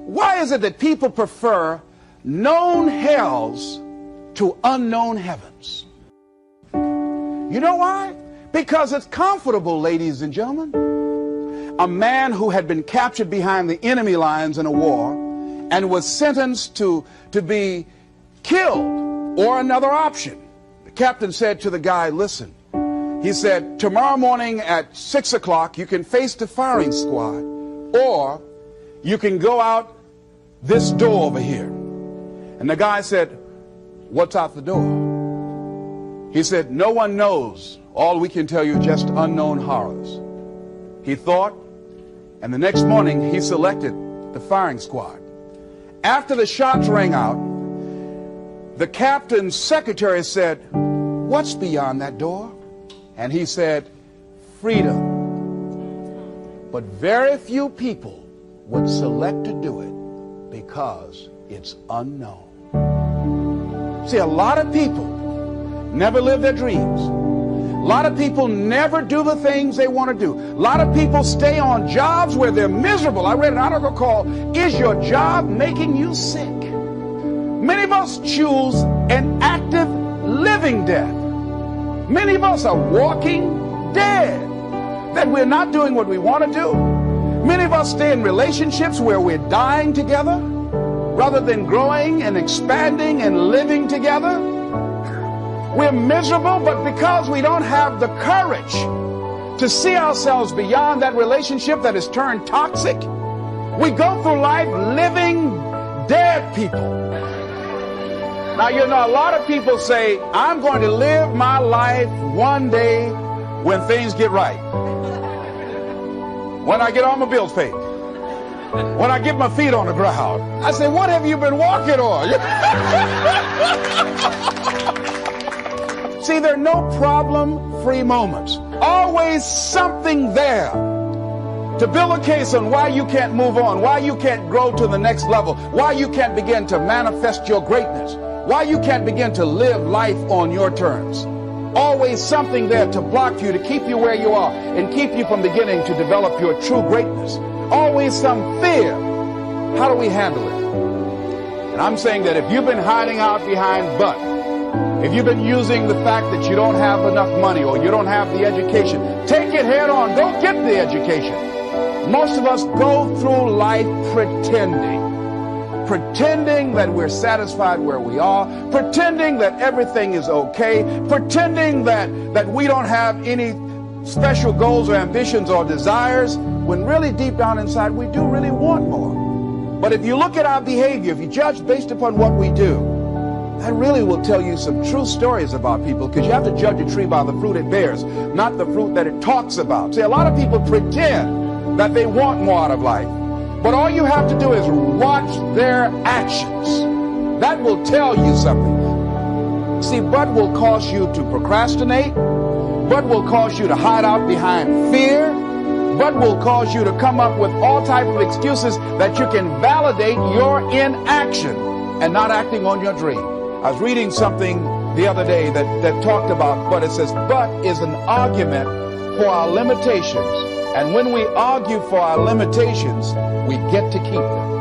Why is it that people prefer known hells to unknown heavens? You know why? Because it's comfortable, ladies and gentlemen. A man who had been captured behind the enemy lines in a war and was sentenced to be killed or another option. The captain said to the guy, listen, he said, tomorrow morning at 6 o'clock, you can face the firing squad, or you can go out this door over here. And the guy said, what's out the door? He said, no one knows. All we can tell you is just unknown horrors. He thought, and the next morning he selected the firing squad. After the shots rang out, the captain's secretary said, what's beyond that door? And he said, freedom. But very few people would select to do it because it's unknown. See, a lot of people never live their dreams. A lot of people never do the things they want to do. A lot of people stay on jobs where they're miserable. I read an article called, Is Your Job Making You Sick? Many of us choose an active living death. Many of us are walking dead, that we're not doing what we want to do. Many of us stay in relationships where we're dying together rather than growing and expanding and living together. We're miserable, but because we don't have the courage to see ourselves beyond that relationship that has turned toxic, we go through life living dead people. Now, you know, a lot of people say, I'm going to live my life one day when things get right. When I get all my bills paid. When I get my feet on the ground. I say, what have you been walking on? See, there are no problem-free moments. Always something there to build a case on why you can't move on, why you can't grow to the next level, why you can't begin to manifest your greatness, why you can't begin to live life on your terms. Always something there to block you, to keep you where you are, and keep you from beginning to develop your true greatness. Always some fear. How do we handle it? And I'm saying that if you've been hiding out behind but, if you've been using the fact that you don't have enough money or you don't have the education, take it head on. Go get the education. Most of us go through life pretending that we're satisfied where we are, pretending that everything is okay, pretending that we don't have any special goals or ambitions or desires, when really deep down inside we do really want more. But if you look at our behavior, if you judge based upon what we do, that really will tell you some true stories about people, because you have to judge a tree by the fruit it bears, not the fruit that it talks about. See, a lot of people pretend that they want more out of life, but all you have to do is watch their actions. That will tell you something. See, but will cause you to procrastinate, but will cause you to hide out behind fear, but will cause you to come up with all type of excuses that you can validate your inaction and not acting on your dream. I was reading something the other day that talked about but. It says, but is an argument for our limitations. And when we argue for our limitations, we get to keep them.